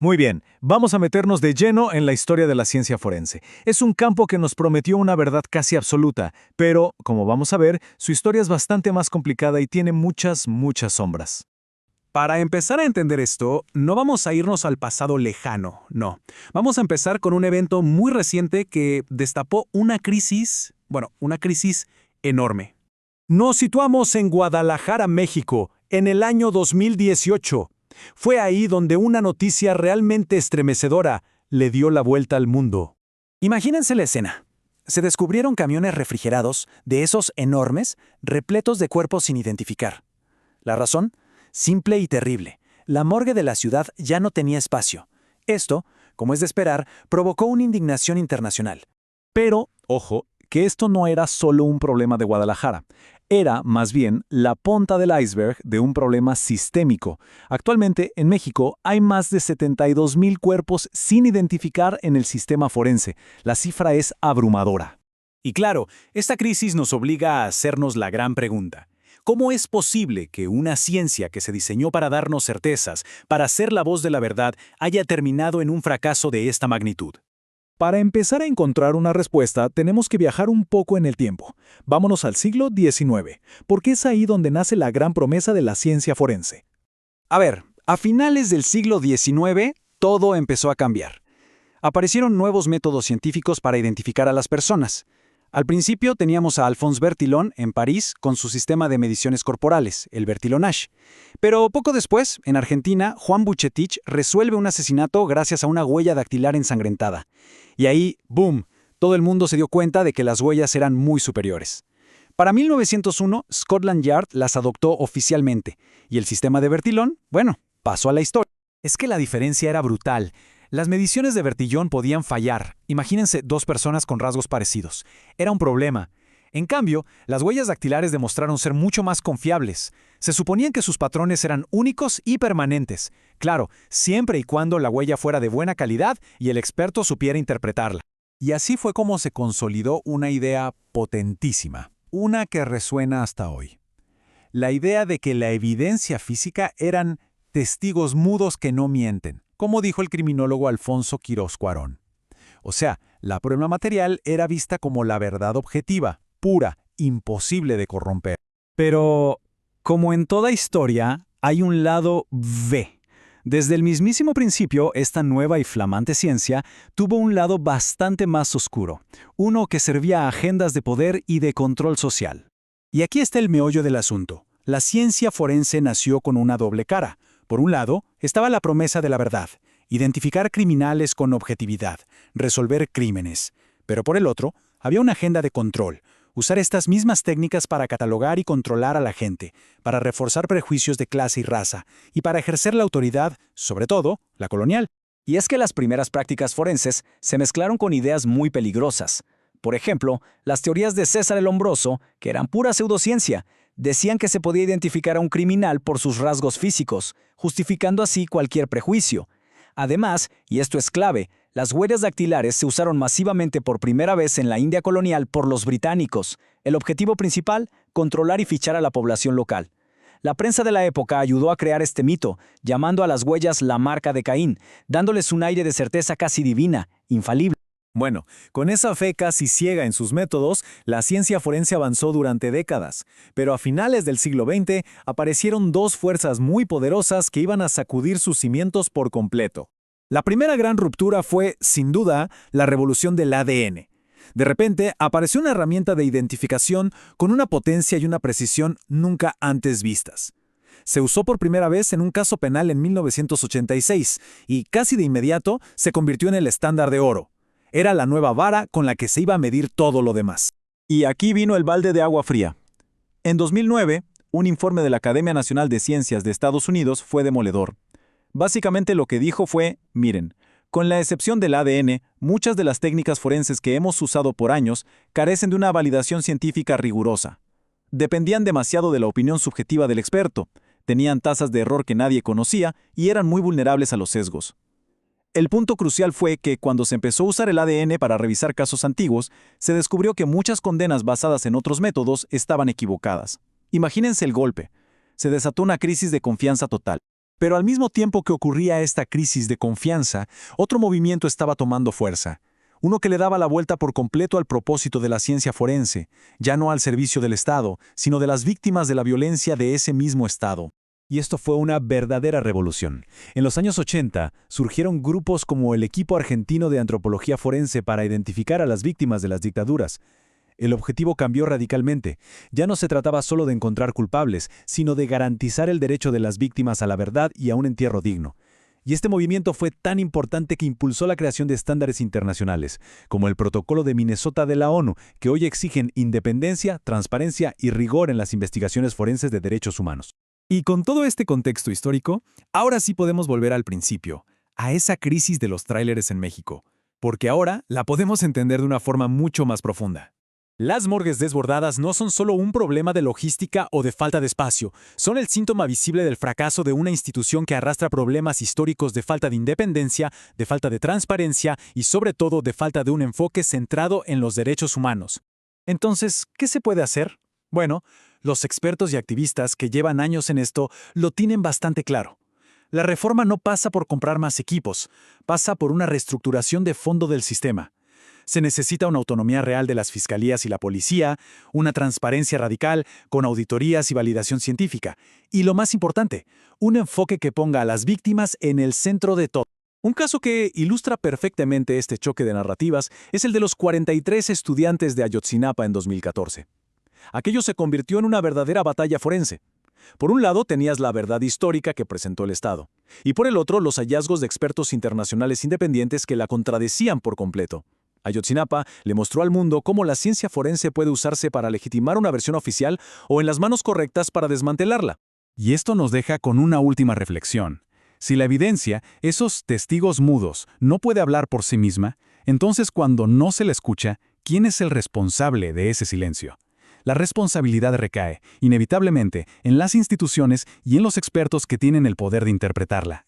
Muy bien, vamos a meternos de lleno en la historia de la ciencia forense. Es un campo que nos prometió una verdad casi absoluta, pero, como vamos a ver, su historia es bastante más complicada y tiene muchas sombras. Para empezar a entender esto, no vamos a irnos al pasado lejano, no. Vamos a empezar con un evento muy reciente que destapó una crisis enorme. Nos situamos en Guadalajara, México, en el año 2018. Fue ahí donde una noticia realmente estremecedora le dio la vuelta al mundo. Imagínense la escena. Se descubrieron camiones refrigerados, de esos enormes, repletos de cuerpos sin identificar. ¿La razón? Simple y terrible. La morgue de la ciudad ya no tenía espacio. Esto, como es de esperar, provocó una indignación internacional. Pero, ojo, que esto no era solo un problema de Guadalajara. Era, más bien, la punta del iceberg de un problema sistémico. Actualmente, en México, hay más de 72,000 cuerpos sin identificar en el sistema forense. La cifra es abrumadora. Y claro, esta crisis nos obliga a hacernos la gran pregunta. ¿Cómo es posible que una ciencia que se diseñó para darnos certezas, para ser la voz de la verdad, haya terminado en un fracaso de esta magnitud? Para empezar a encontrar una respuesta, tenemos que viajar un poco en el tiempo. Vámonos al siglo XIX, porque es ahí donde nace la gran promesa de la ciencia forense. A ver, a finales del siglo XIX, todo empezó a cambiar. Aparecieron nuevos métodos científicos para identificar a las personas. Al principio teníamos a Alphonse Bertillon en París con su sistema de mediciones corporales, el Bertillonage. Pero poco después, en Argentina, Juan Buchetich resuelve un asesinato gracias a una huella dactilar ensangrentada. Y ahí, ¡boom!, todo el mundo se dio cuenta de que las huellas eran muy superiores. Para 1901, Scotland Yard las adoptó oficialmente, y el sistema de Bertillon, bueno, pasó a la historia. Es que la diferencia era brutal. Las mediciones de Bertillon podían fallar. Imagínense dos personas con rasgos parecidos. Era un problema. En cambio, las huellas dactilares demostraron ser mucho más confiables. Se suponían que sus patrones eran únicos y permanentes. Claro, siempre y cuando la huella fuera de buena calidad y el experto supiera interpretarla. Y así fue como se consolidó una idea potentísima, una que resuena hasta hoy. La idea de que la evidencia física eran testigos mudos que no mienten, como dijo el criminólogo Alfonso Quirós Cuarón. O sea, la prueba material era vista como la verdad objetiva, pura, imposible de corromper. Pero, como en toda historia, hay un lado B. Desde el mismísimo principio, esta nueva y flamante ciencia tuvo un lado bastante más oscuro, uno que servía a agendas de poder y de control social. Y aquí está el meollo del asunto. La ciencia forense nació con una doble cara. Por un lado, estaba la promesa de la verdad, identificar criminales con objetividad, resolver crímenes. Pero por el otro, había una agenda de control, usar estas mismas técnicas para catalogar y controlar a la gente, para reforzar prejuicios de clase y raza, y para ejercer la autoridad, sobre todo, la colonial. Y es que las primeras prácticas forenses se mezclaron con ideas muy peligrosas. Por ejemplo, las teorías de César el Hombroso, que eran pura pseudociencia, decían que se podía identificar a un criminal por sus rasgos físicos, justificando así cualquier prejuicio. Además, y esto es clave, las huellas dactilares se usaron masivamente por primera vez en la India colonial por los británicos. El objetivo principal, controlar y fichar a la población local. La prensa de la época ayudó a crear este mito, llamando a las huellas la marca de Caín, dándoles un aire de certeza casi divina, infalible. Bueno, con esa fe casi ciega en sus métodos, la ciencia forense avanzó durante décadas, pero a finales del siglo XX aparecieron dos fuerzas muy poderosas que iban a sacudir sus cimientos por completo. La primera gran ruptura fue, sin duda, la revolución del ADN. De repente, apareció una herramienta de identificación con una potencia y una precisión nunca antes vistas. Se usó por primera vez en un caso penal en 1986 y casi de inmediato se convirtió en el estándar de oro. Era la nueva vara con la que se iba a medir todo lo demás. Y aquí vino el balde de agua fría. En 2009, un informe de la Academia Nacional de Ciencias de Estados Unidos fue demoledor. Básicamente lo que dijo fue, miren, con la excepción del ADN, muchas de las técnicas forenses que hemos usado por años carecen de una validación científica rigurosa. Dependían demasiado de la opinión subjetiva del experto, tenían tasas de error que nadie conocía y eran muy vulnerables a los sesgos. El punto crucial fue que cuando se empezó a usar el ADN para revisar casos antiguos, se descubrió que muchas condenas basadas en otros métodos estaban equivocadas. Imagínense el golpe. Se desató una crisis de confianza total. Pero al mismo tiempo que ocurría esta crisis de confianza, otro movimiento estaba tomando fuerza. Uno que le daba la vuelta por completo al propósito de la ciencia forense, ya no al servicio del Estado, sino de las víctimas de la violencia de ese mismo Estado. Y esto fue una verdadera revolución. En los años 80 surgieron grupos como el Equipo Argentino de Antropología Forense para identificar a las víctimas de las dictaduras. El objetivo cambió radicalmente. Ya no se trataba solo de encontrar culpables, sino de garantizar el derecho de las víctimas a la verdad y a un entierro digno. Y este movimiento fue tan importante que impulsó la creación de estándares internacionales, como el Protocolo de Minnesota de la ONU, que hoy exigen independencia, transparencia y rigor en las investigaciones forenses de derechos humanos. Y con todo este contexto histórico, ahora sí podemos volver al principio, a esa crisis de los tráileres en México, porque ahora la podemos entender de una forma mucho más profunda. Las morgues desbordadas no son solo un problema de logística o de falta de espacio, son el síntoma visible del fracaso de una institución que arrastra problemas históricos de falta de independencia, de falta de transparencia y sobre todo de falta de un enfoque centrado en los derechos humanos. Entonces, ¿qué se puede hacer? Bueno, los expertos y activistas que llevan años en esto lo tienen bastante claro. La reforma no pasa por comprar más equipos, pasa por una reestructuración de fondo del sistema. Se necesita una autonomía real de las fiscalías y la policía, una transparencia radical con auditorías y validación científica. Y lo más importante, un enfoque que ponga a las víctimas en el centro de todo. Un caso que ilustra perfectamente este choque de narrativas es el de los 43 estudiantes de Ayotzinapa en 2014. Aquello se convirtió en una verdadera batalla forense. Por un lado tenías la verdad histórica que presentó el Estado, y por el otro los hallazgos de expertos internacionales independientes que la contradecían por completo. Ayotzinapa le mostró al mundo cómo la ciencia forense puede usarse para legitimar una versión oficial o en las manos correctas para desmantelarla. Y esto nos deja con una última reflexión. Si la evidencia, esos testigos mudos, no puede hablar por sí misma, entonces cuando no se la escucha, ¿quién es el responsable de ese silencio? La responsabilidad recae, inevitablemente, en las instituciones y en los expertos que tienen el poder de interpretarla.